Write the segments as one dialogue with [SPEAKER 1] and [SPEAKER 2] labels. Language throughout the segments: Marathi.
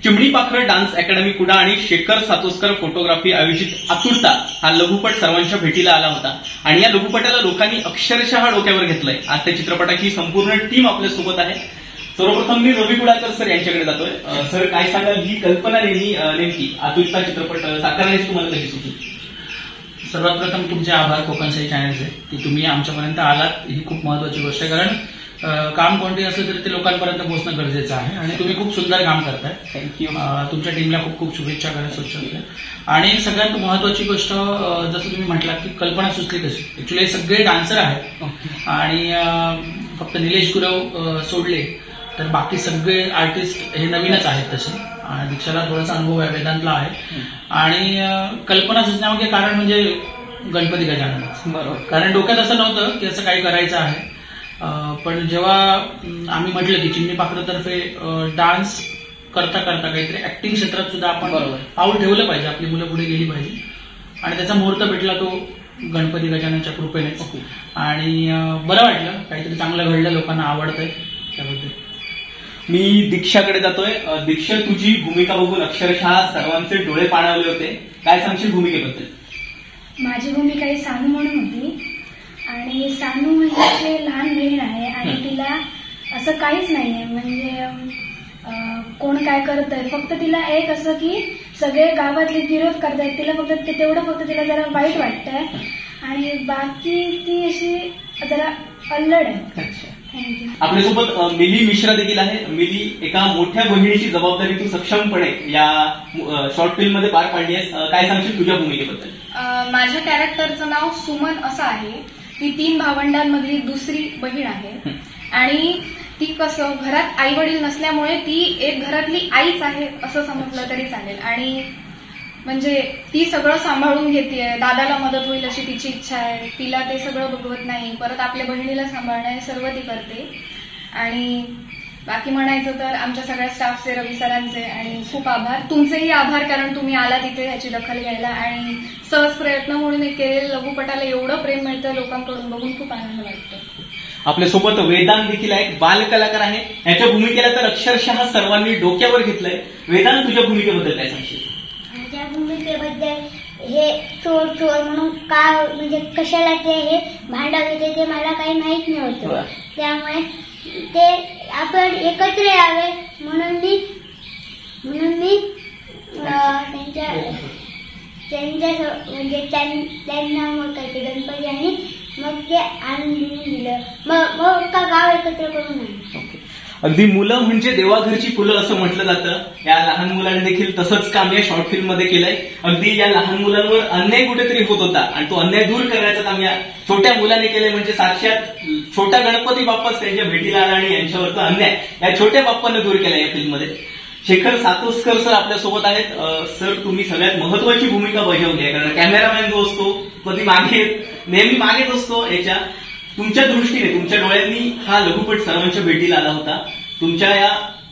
[SPEAKER 1] चिमणी पाखरं डान्स अकॅडमी कुडा आणि शेखर सातोसकर फोटोग्राफी आयोजित आतुरता हा लघुपट सर्वांच्या भेटीला आला होता आणि या लघुपटाला लोकांनी अक्षरशः डोक्यावर घेतलंय। आज त्या चित्रपटाची संपूर्ण टीम आपल्या सोबत आहे। सर्वप्रथम मी रवी कुडाळकर सर यांच्याकडे जातोय। सर काय सांगाल, ही कल्पना नेमकी आतुरता चित्रपट साकारण्याची तुम्हाला कशी सुचली?
[SPEAKER 2] सर्वात प्रथम तुमचे आभार कोकणशाही चॅनलचे की तुम्ही आमच्यापर्यंत आलात, ही खूप महत्वाची गोष्ट आहे। कारण काम कोणते असलं तरी ते लोकांपर्यंत पोहोचणं गरजेचं आहे आणि तुम्ही खूप सुंदर काम करताय।
[SPEAKER 1] थँक्यू।
[SPEAKER 2] तुमच्या टीमला खूप खूप शुभेच्छा करा स्वच्छतेच्या। आणि सगळ्यात महत्वाची गोष्ट जसं तुम्ही म्हटलात की कल्पना सुचली कशी, ऍक्च्युली सगळे डान्सर आहेत आणि फक्त निलेश गुरव सोडले तर बाकी सगळे आर्टिस्ट हे नवीनच आहेत तसे। दीक्षाला थोडासा अनुभव आहे, वेदांतला आहे आणि कल्पना सुचण्यामागे कारण म्हणजे गणपती गजानन।
[SPEAKER 1] बरोबर,
[SPEAKER 2] कारण डोक्यात असं नव्हतं की असं काही करायचं आहे, पण जेव्हा आम्ही म्हटलं की चिमणी पाखरतर्फे डान्स करता करता काहीतरी ऍक्टिंग क्षेत्रात सुद्धा आपण पाऊल ठेवलं पाहिजे, आपली मुलं पुढे गेली पाहिजे आणि त्याचा मुहूर्त भेटला तो गणपती गजाननच्या कृपेने आणि बरं वाटलं, काहीतरी चांगलं घडलं, लोकांना आवडतंय त्याबद्दल।
[SPEAKER 1] मी दीक्षाकडे जातोय। दीक्षा, तुझी भूमिका बघून अक्षरशः सर्वांचे डोळे पाणावले होते, काय सांगशील भूमिकेबद्दल?
[SPEAKER 3] माझी भूमिका ही सानू म्हणून होती आणि सानू म्हणजे लहान बहीण आहे आणि तिला असं काहीच नाहीये, म्हणजे कोण काय करत आहे, फक्त तिला एक असं की सगळे गावातले विरोध करतायत, तिला फक्त तेवढं फक्त तिला जरा वाईट वाटतंय आणि बाकी ती अशी जरा अल्लड आहे। थँक्यू।
[SPEAKER 1] आपल्यासोबत मिली मिश्रा देखील आहे। मिली, एका मोठ्या बहिणीची जबाबदारी तू सक्षमपणे या शॉर्ट फिल्म मध्ये पार पाडली आहेस, काय सांगशील तुझ्या भूमिकेबद्दल?
[SPEAKER 4] माझ्या कॅरेक्टरचं नाव सुमन असं आहे। ती 3 भावंडांमधली दुसरी बहीण आहे आणि ती कसं घरात आई वडील नसल्यामुळे ती एक घरातली आईच आहे असं समजलं तरी चालेल आणि म्हणजे ती सगळं सांभाळून घेतेय, दादाला मदत होईल अशी तिची इच्छा आहे, तिला ते सगळं बघवत नाही, परत आपल्या बहिणीला सांभाळणं हे सर्व ती करते आणि बाकी म्हणायचं तर आमच्या सगळ्या स्टाफचे, रवी सरांचे आणि खूप आभार, तुमचेही आभार कारण तुम्ही आला तिथे ह्याची दखल घ्यायला आणि सहज प्रयत्न म्हणून एक केलेल्या लघुपटाला एवढं प्रेम मिळतं लोकांकडून बघून खूप आनंद वाटतो।
[SPEAKER 1] आपल्यासोबत वेदांत देखील आहे, बाल कलाकार आहे। याच्या भूमिकेला तर अक्षरशः सर्वांनी डोक्यावर घेतलंय। वेदांत, तुझ्या भूमिकेबद्दल काय सांगशील?
[SPEAKER 5] माझ्या भूमिकेबद्दल हे चोर चोर म्हणून का म्हणजे कशाला ते हे भांडण होते ते मला काही माहित नव्हतं, त्यामुळे ते आपण एकत्र यावे म्हणून मी त्यांना मग काय ते गणपती आणि मग ते आणून दिलं, मग का गाव एकत्र करून आणलं।
[SPEAKER 1] अगदी मुलं म्हणजे देवाघरची फुलं असं म्हटलं जातं। या लहान मुलांनी देखील तसंच काम या शॉर्ट फिल्म मध्ये केलंय। अगदी या लहान मुलांवर अन्याय कुठेतरी होत होता आणि तो अन्याय दूर करण्याचं काम या छोट्या मुलाने केलंय, म्हणजे साक्षात छोटा गणपती बाप्पाच त्यांच्या भेटीला आला आणि यांच्यावरचा अन्याय या छोट्या बाप्पाने दूर केला या फिल्म मध्ये। शेखर सातोसकर सर आपल्यासोबत आहेत। सर, तुम्ही सगळ्यात महत्वाची भूमिका बजावली आहे, कारण कॅमेरामॅन जो असतो कधी नेहमी मागेच असतो। याच्या तुमच्या दृष्टीने, तुमच्या डोळ्यांनी हा लघुपट सर्वांच्या भेटीला आला होता, तुमच्या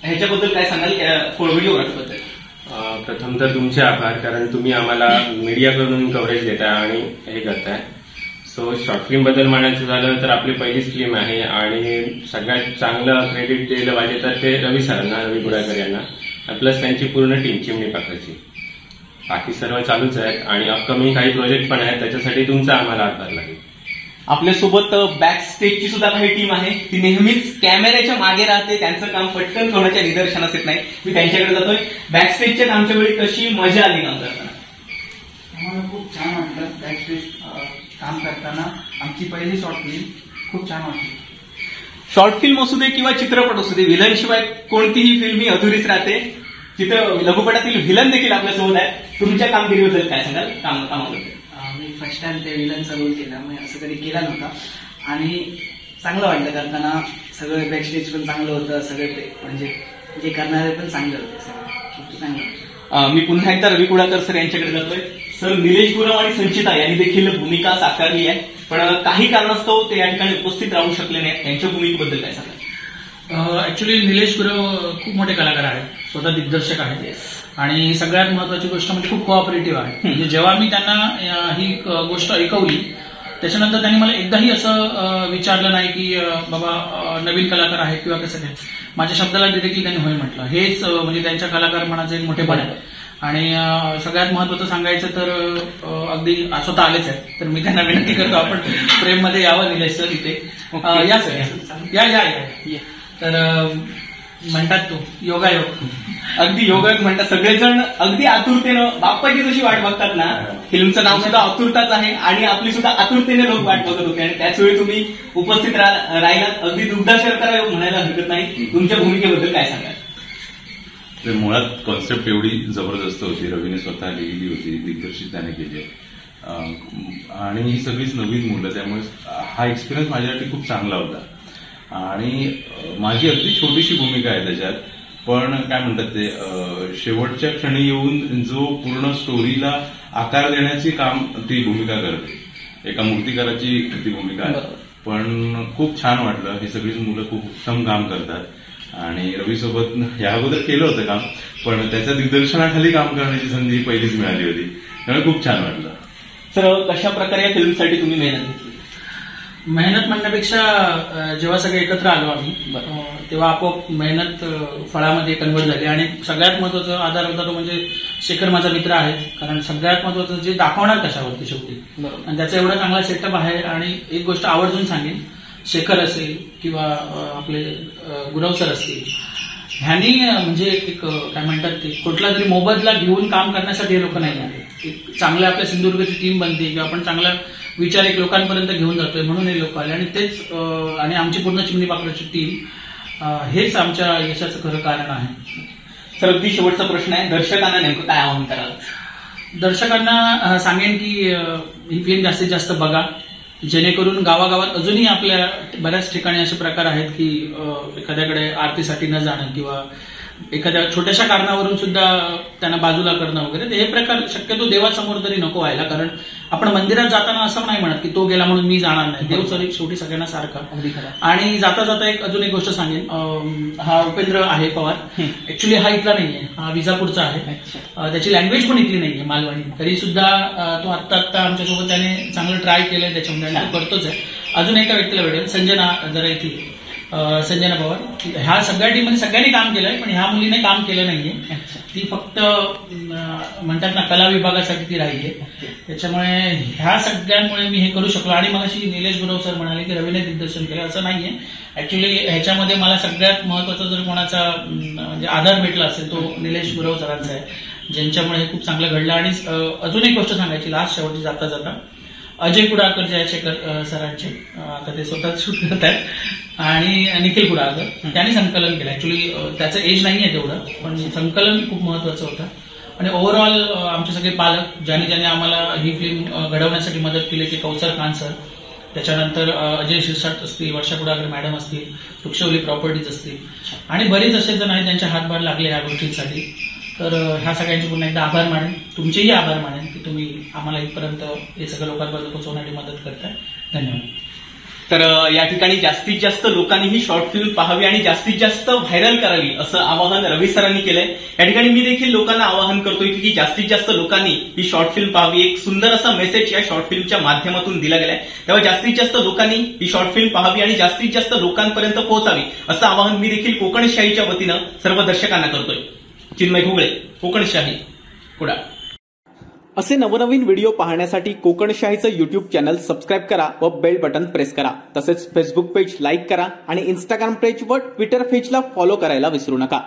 [SPEAKER 1] ह्याच्याबद्दल काय सांगाल, व्हिडिओग्राफीबद्दल?
[SPEAKER 6] प्रथम तर तुमचे आभार, कारण तुम्ही आम्हाला मीडियाकडून कव्हरेज देताय आणि हे करताय। सो शॉर्ट फिल्म बद्दल म्हणायचं झालं तर आपली पहिलीच फिल्म आहे आणि सगळ्यात चांगलं क्रेडिट दिलं पाहिजे तर ते रवी सरांना, रवी कुडाळकर यांना, प्लस त्यांची पूर्ण टीम चिमणी पाखरची। बाकी सर्व चालूच आहेत आणि अपकमिंग काही प्रोजेक्ट पण आहेत, त्याच्यासाठी तुमचा आम्हाला आभार लागेल।
[SPEAKER 1] आपल्यासोबत बॅक स्टेजची सुद्धा काही टीम आहे, ती नेहमीच कॅमेऱ्याच्या मागे राहते, त्यांचं काम पटकन कोणाच्या निदर्शनास येत नाही। मी त्यांच्याकडे जातोय। बॅक स्टेजच्या कामच्या वेळी कशी मजा आली काम करताना?
[SPEAKER 2] आम्हाला खूप छान वाटलं बॅक स्टेज काम करताना, आमची पहिली शॉर्ट फिल्म खूप छान वाटली।
[SPEAKER 1] शॉर्ट फिल्म असू दे किंवा चित्रपट असू दे, विलन शिवाय कोणतीही फिल्म ही अधुरीच राहते। लघुपटातील विलन देखील आपल्यासोबत आहे, तुमच्या कामगिरीबद्दल काय सांगाल, कामाबद्दल?
[SPEAKER 7] मी फर्स्ट टाइम त्या विलनचा रोल केला, मी असं कधी केला नव्हता आणि चांगलं वाटलं करताना। सगळं बॅक स्टेज पण चांगलं होतं, सगळे म्हणजे जे करणारे पण चांगले होते, सगळं चांगलं।
[SPEAKER 1] मी पुन्हा एकदा रवी कुडाळकर सर यांच्याकडे जातोय। सर, निलेश गुरव आणि संचिता यांनी देखील भूमिका साकारली आहे, पण काही कारणास्तव ते या ठिकाणी उपस्थित राहू शकले नाही, त्यांच्या भूमिकेबद्दल काय सांगाल?
[SPEAKER 2] ऍक्च्युली निलेश गुरव खूप मोठे कलाकार आहेत, स्वतः दिग्दर्शक आहेत आणि सगळ्यात महत्वाची गोष्ट म्हणजे खूप कोऑपरेटिव्ह आहे। म्हणजे जेव्हा मी त्यांना ही गोष्ट ऐकवली त्याच्यानंतर त्यांनी मला एकदाही असं विचारलं नाही की बाबा नवीन कलाकार आहेत किंवा कसं काय, माझ्या शब्दाला डिरेक्टली त्यांनी होय म्हटलं. हेच म्हणजे त्यांच्या कलाकार मनाचं एक मोठेपण आहे. आणि सगळ्यात महत्वाचं सांगायचं तर अगदी स्वतः आलेच आहेत, तर मी त्यांना विनंती करतो आपण प्रेममध्ये यावं निलेश सर इथे. या सर, या. तर म्हणतात तो योगायोग,
[SPEAKER 1] अगदी योगायोग म्हणतात सगळेजण अगदी आतुरतेनं बाप्पाची जशी वाट बघतात ना, फिल्मचं नाव सुद्धा आतुरताच आहे आणि आपली सुद्धा आतुरतेने लोक वाट बघत होते आणि त्याच वेळी तुम्ही उपस्थित राहिलात. अगदी दुग्धाशर्करा योग म्हणायला हरकत नाही. तुमच्या भूमिकेबद्दल काय सांगाल?
[SPEAKER 8] तर मुळात कॉन्सेप्ट एवढी जबरदस्त होती, रवीने स्वतः लिहिली होती, दिग्दर्शित त्याने केली आणि ही सगळीच नवीन मुलं, त्यामुळे हा एक्सपिरियन्स माझ्यासाठी खूप चांगला होता. आणि माझी अगदी छोटीशी भूमिका आहे त्याच्यात, पण काय म्हणतात ते शेवटच्या क्षणी येऊन जो पूर्ण स्टोरीला आकार देण्याची काम ती भूमिका करते. एका मूर्तिकाराची ती भूमिका आहे, पण खूप छान वाटलं. हे सगळीच मुलं खूप उत्तम काम करतात आणि रवीसोबत या अगोदर केलं होतं काम, पण त्याच्या दिग्दर्शनाखाली काम करण्याची संधी पहिलीच मिळाली होती, त्यामुळे खूप छान वाटलं.
[SPEAKER 1] सर, कशा प्रकारे या फिल्मसाठी तुम्ही मेहनत घेतली?
[SPEAKER 2] मेहनत म्हणण्यापेक्षा जेव्हा सगळे एकत्र आलो आम्ही तेव्हा आपोआप मेहनत फळामध्ये कन्वर्ट झाली. आणि सगळ्यात महत्वाचा आधार होता तो म्हणजे शेखर माझा मित्र आहे, कारण सगळ्यात महत्वाचं जे दाखवणार कशावरती शेवटी, आणि त्याचा एवढा चांगला सेटअप आहे. आणि एक गोष्ट आवर्जून सांगेन, शेखर असेल किंवा आपले गुरव सर असतील, ह्यांनी म्हणजे एक काय म्हणतात ते कुठला तरी मोबदला घेऊन काम करण्यासाठी हे लोक नाही आले. एक चांगल्या आपल्या सिंधुदुर्गची टीम बनते किंवा आपण चांगला विचार एक लोकांपर्यंत घेऊन जातोय म्हणून हे लोक आले. आणि तेच आणि आमची पूर्ण चिमणी पाखराची टीम हेच आमच्या यशाचं खरं कारण आहे.
[SPEAKER 1] सर, अगदी शेवटचा प्रश्न आहे, दर्शकांना नेमकं काय आवाहन कराल?
[SPEAKER 2] दर्शकांना सांगेन की ही फिल्म जास्तीत जास्त बघा, जेणेकरून गावागावात अजूनही आपल्या बऱ्याच ठिकाणी असे प्रकार आहेत की एखाद्याकडे आरतीसाठी न जाणं किंवा एखाद्या छोट्याशा कारणावरून सुद्धा त्यांना बाजूला करणं वगैरे, हे प्रकार शक्यतो देवासमोर तरी नको व्हायला. कारण आपण मंदिरात जाताना असं नाही म्हणत की तो गेला म्हणून मी जाणार नाही, देव शेवटी सगळ्यांना सारखा. आणि जाता जाता अजून एक गोष्ट सांगेन, हा उपेंद्र आहे पवार, ऍक्च्युली हा इथला नाहीये, हा विजापूरचा आहे. त्याची लँग्वेज पण इथली नाहीये, मालवणी, तरी सुद्धा तो आत्ता आमच्यासोबत त्याने चांगलं ट्राय केलंय, त्याच्यामध्ये करतोच आहे. अजून एका व्यक्तीला भेटेल, संजना जरा इथे, संजना पवार, ह्या सगळ्या टीममध्ये सगळ्यांनी काम केलंय, पण ह्या मुलीने काम केलं नाहीये. ती फक्त म्हणतात ना कला विभागासाठी ती राहिली. त्याच्यामुळे ह्या सगळ्यांमुळे मी हे करू शकलो. आणि मग अशी निलेश गुरव सर म्हणाले की रवीने दिग्दर्शन केलं, असं नाहीये. ऍक्च्युली ह्याच्यामध्ये मला सगळ्यात महत्वाचा जर कोणाचा म्हणजे आधार भेटला असेल तो निलेश गुरव सरांचा आहे, ज्यांच्यामुळे हे खूप चांगलं घडलं. आणि अजून एक गोष्ट सांगायची लास्ट शेवटी जाता जाता, अजय कुडाळकर जे आहे शेखर सरांचे, आता ते स्वतः शूट करत आहेत, आणि निखिल कुडाळकर त्यांनी संकलन केलं. ऍक्च्युली त्याचं एज नाहीये तेवढं, पण संकलन खूप महत्वाचं होतं. आणि ओव्हरऑल आमचे सगळे पालक ज्याने आम्हाला ही फिल्म घडवण्यासाठी मदत केली की कौसर खान सर, त्याच्यानंतर अजय शिरसाट असतील, वर्षा कुडाळकर मॅडम असतील, वृक्षवली प्रॉपर्टीज असतील, आणि बरेच असे जण आहेत ज्यांचे हातभार लागले या गोष्टींसाठी. तर ह्या सगळ्यांचे पुन्हा एकदा आभार मानेन, तुमचेही आभार मानेन की तुम्ही आम्हाला इथपर्यंत हे सगळं लोकांपर्यंत पोहोचवण्याची मदत करताय. धन्यवाद.
[SPEAKER 1] तर या ठिकाणी जास्तीत जास्त लोकांनी ही शॉर्ट फिल्म पाहावी आणि जास्तीत जास्त व्हायरल करावी असं आवाहन रवी सरांनी केलंय. या ठिकाणी मी देखील लोकांना आवाहन करतोय की जास्तीत जास्त लोकांनी ही शॉर्ट फिल्म पाहावी. एक सुंदर असा मेसेज या शॉर्ट फिल्मच्या माध्यमातून दिला गेलाय, तेव्हा जास्तीत जास्त लोकांनी ही शॉर्ट फिल्म पाहावी आणि जास्तीत जास्त लोकांपर्यंत पोहोचावी असं आवाहन मी देखील कोकणशाहीच्या वतीनं सर्व दर्शकांना करतोय. चिन्मय घुगळे, कोकणशाही, कुडाळ. असे नवनवीन व्हिडिओ पाहण्यासाठी कोकणशाहीचं युट्यूब चॅनल सबस्क्राईब करा व बेल बटन प्रेस करा. तसेच फेसबुक पेज लाईक करा आणि इंस्टाग्राम पेज व ट्विटर पेजला फॉलो करायला विसरू नका.